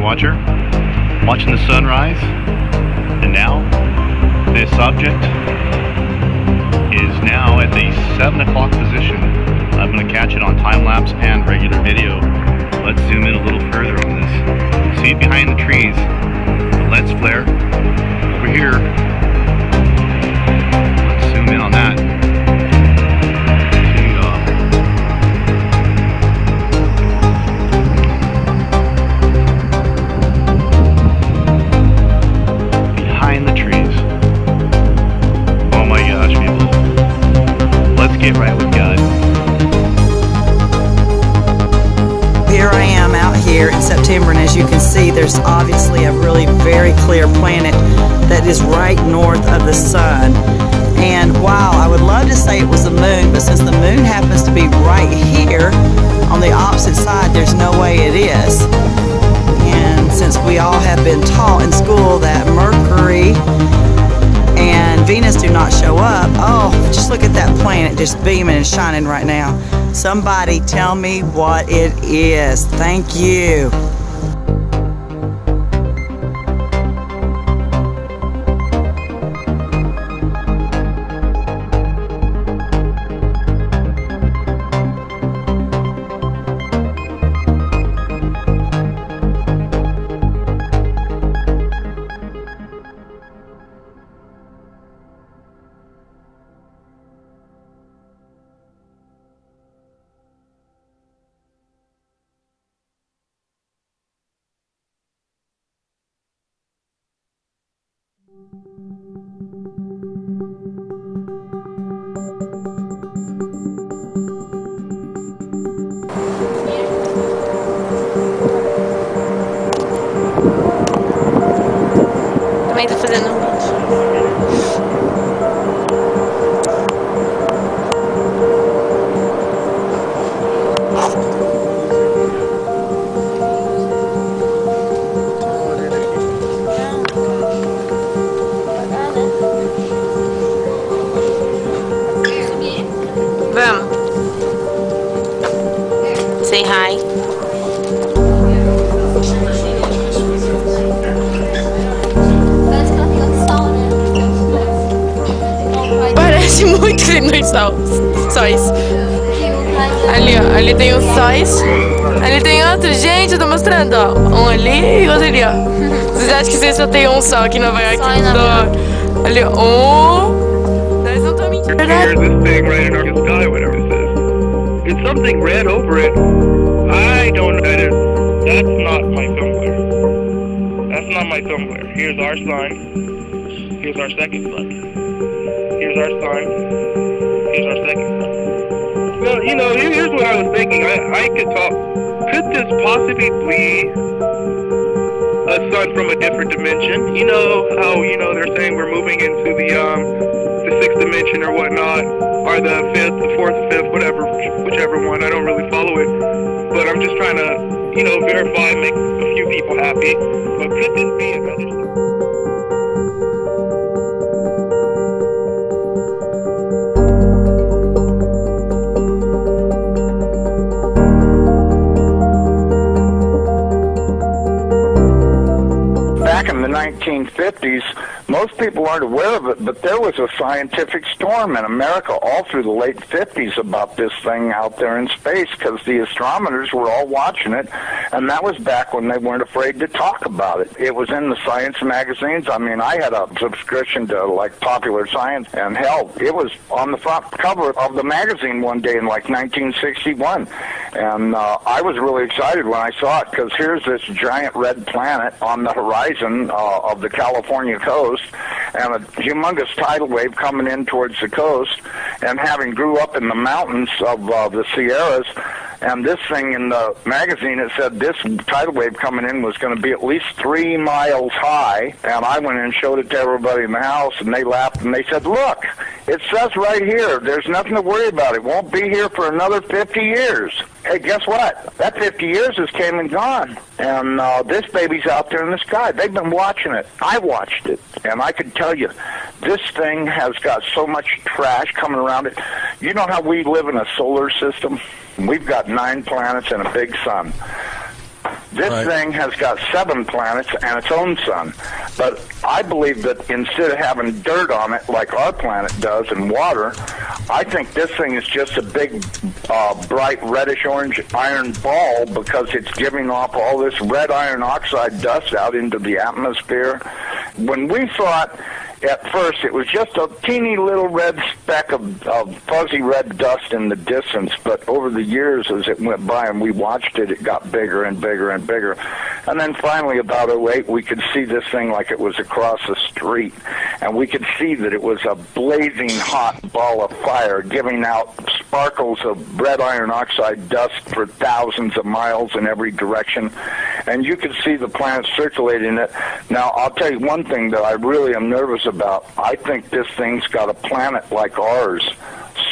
watcher, watching the sunrise, and now this object is now at the 7 o'clock position. I'm going to catch it on time-lapse and regular video. Let's zoom in a little further on this. See it behind the trees, the lens flare over here. Let's zoom in on that. Get right with God. Here I am out here in September, and as you can see, there's obviously a really very clear planet that is right north of the sun. And wow, I would love to say it was the moon, but since the moon happens to be right here on the opposite side, there's no way it is. And since we all have been taught in school that Mercury and Venus do not show up, oh, just look at that planet just beaming and shining right now. Somebody tell me what it is. Thank you. Também tá fazendo um vídeo. Vamos. Say hi. Parece muito que nos sóis. Ali, ó. Ali tem os sóis. Ali tem outro. Gente, eu tô mostrando, ó. Um ali e outro ali, ó. Vocês acham que vocês só tem um só aqui em Nova York? Ali, ó. Nós não estamos mentindo. Here's this thing right in our sky, whatever it says. It's something red over it. I don't know that is. That's not my thumbler. That's not my thumbler. Here's our sign. Here's our second sign. Here's our sign. Here's our second sign. Well, you know, here's what I was thinking. I could talk. Could this possibly be a sun from a different dimension? You know how, you know, they're saying we're moving into the 6th dimension or whatnot, or the 5th, the 4th, 5th, whatever, whichever one. I don't really follow it, but I'm just trying to, you know, verify, make a few people happy. But could this be another? Back in the 1950s, most people aren't aware of it, but there was a scientific storm in America all through the late 50s about this thing out there in space, because the astronomers were all watching it, and that was back when they weren't afraid to talk about it. It was in the science magazines. I mean, I had a subscription to, like, Popular Science, and hell, it was on the front cover of the magazine one day in, like, 1961, and I was really excited when I saw it, because here's this giant red planet on the horizon of the California coast, and a humongous tidal wave coming in towards the coast, and having grew up in the mountains of the Sierras, and this thing in the magazine, it said this tidal wave coming in was going to be at least 3 miles high, and I went and showed it to everybody in the house, and they laughed, and they said, look, it says right here, there's nothing to worry about. It won't be here for another 50 years. Hey, guess what? That 50 years has came and gone, and this baby's out there in the sky. They've been watching it. I watched it, and I can tell you, this thing has got so much trash coming around it. You know how we live in a solar system? We've got 9 planets and a big sun. This thing has got 7 planets and its own sun. But I believe that instead of having dirt on it like our planet does and water, I think this thing is just a big, bright reddish-orange iron ball because it's giving off all this red iron oxide dust out into the atmosphere. When we thought at first it was just a teeny little red speck of fuzzy red dust in the distance, but over the years as it went by and we watched it, it got bigger and bigger and bigger. And then finally about 2008 we could see this thing like it was across the street, and we could see that it was a blazing hot ball of fire giving out sparkles of red iron oxide dust for thousands of miles in every direction, and you could see the planet circulating it. Now I'll tell you one thing that I really am nervous about. I think this thing's got a planet like ours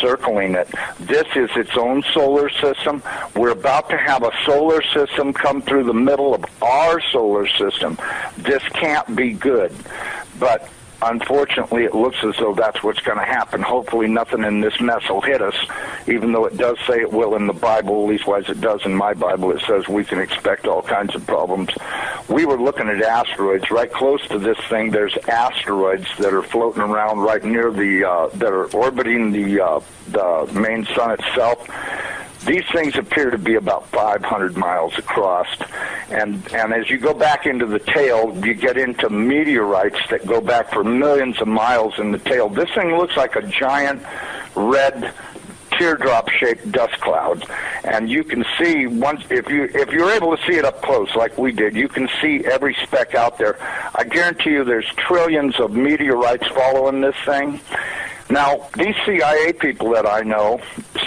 circling it. This is its own solar system. We're about to have a solar system come through the middle of our solar system. This can't be good. But unfortunately, it looks as though that's what's going to happen. Hopefully nothing in this mess will hit us, even though it does say it will in the Bible, at leastwise it does in my Bible. It says we can expect all kinds of problems. We were looking at asteroids. Right close to this thing, there's asteroids that are floating around right near that are orbiting the main sun itself. These things appear to be about 500 miles across, and as you go back into the tail, you get into meteorites that go back for millions of miles in the tail. This thing looks like a giant red teardrop-shaped dust cloud, and you can see if you're able to see it up close like we did, you can see every speck out there. I guarantee you there's trillions of meteorites following this thing. Now, these CIA people that I know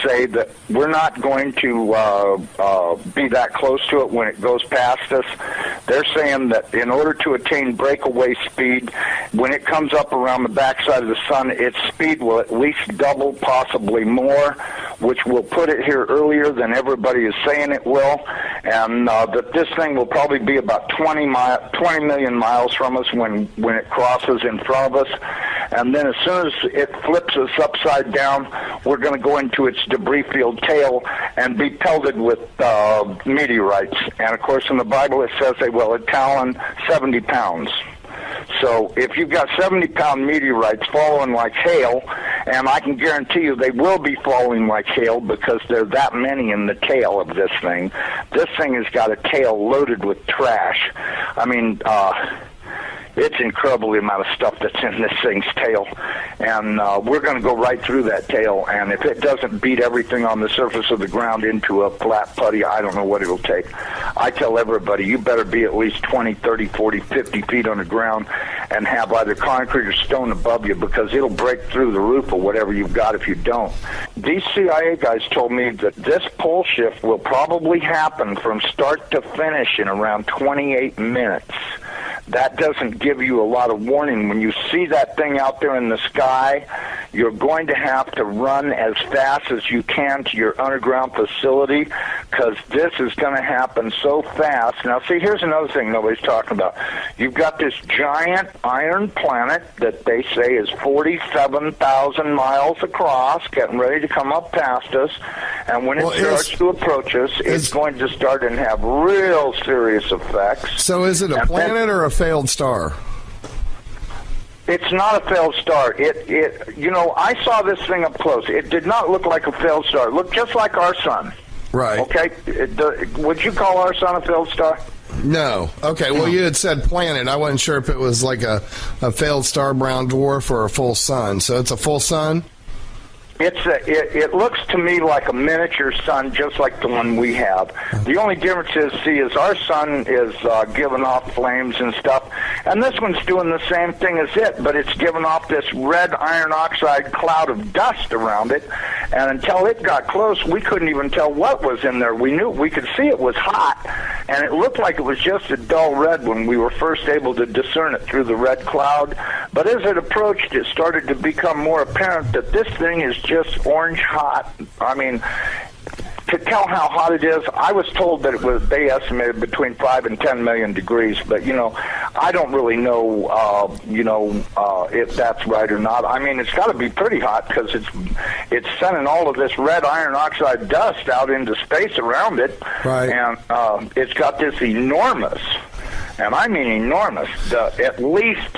say that we're not going to be that close to it when it goes past us. They're saying that in order to attain breakaway speed, when it comes up around the backside of the sun, its speed will at least double, possibly more, which will put it here earlier than everybody is saying it will, and that this thing will probably be about 20 million miles from us when it crosses in front of us. And then as soon as it flips us upside down, we're going to go into its debris field tail and be pelted with meteorites. And, of course, in the Bible it says they will talon 70 pounds. So if you've got 70-pound meteorites following like hail, and I can guarantee you they will be falling like hail because there are that many in the tail of this thing. This thing has got a tail loaded with trash. I mean, it's incredible the amount of stuff that's in this thing's tail, and we're going to go right through that tail, and if it doesn't beat everything on the surface of the ground into a flat putty, I don't know what it'll take. I tell everybody, you better be at least 20, 30, 40, 50 feet on the ground and have either concrete or stone above you, because it'll break through the roof or whatever you've got if you don't. These CIA guys told me that this pole shift will probably happen from start to finish in around 28 minutes. That doesn't give you a lot of warning. When you see that thing out there in the sky, you're going to have to run as fast as you can to your underground facility, because this is going to happen so fast. Now, see, here's another thing nobody's talking about. You've got this giant iron planet that they say is 47,000 miles across, getting ready to come up past us, and when it starts to approach us, it's going to start and have real serious effects. So is it a planet or a failed star? It's not a failed star. You know, I saw this thing up close. It did not look like a failed star. It looked just like our sun. Right. Okay? Would you call our sun a failed star? No. Okay, well, you had said planet. I wasn't sure if it was like a failed star brown dwarf or a full sun. So it's a full sun? It looks to me like a miniature sun, just like the one we have. The only difference is our sun is giving off flames and stuff, and this one's doing the same thing as it, but it's giving off this red iron oxide cloud of dust around it, and until it got close, we couldn't even tell what was in there. We could see it was hot, and it looked like it was just a dull red when we were first able to discern it through the red cloud, but as it approached, it started to become more apparent that this thing is just orange hot. I mean, to tell how hot it is, I was told that they estimated between 5 and 10 million degrees, but, you know, I don't really know, if that's right or not. I mean, it's got to be pretty hot because it's sending all of this red iron oxide dust out into space around it, right? And it's got this enormous, and I mean enormous, at least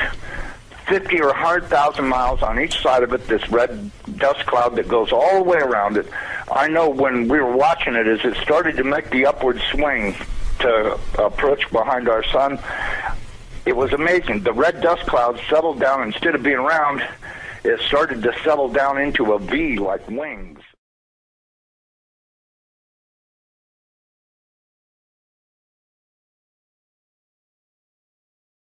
50 or 100,000 miles on each side of it, this red dust cloud that goes all the way around it. I know when we were watching it, as it started to make the upward swing to approach behind our sun, it was amazing. The red dust cloud settled down. Instead of being round, it started to settle down into a V like wings.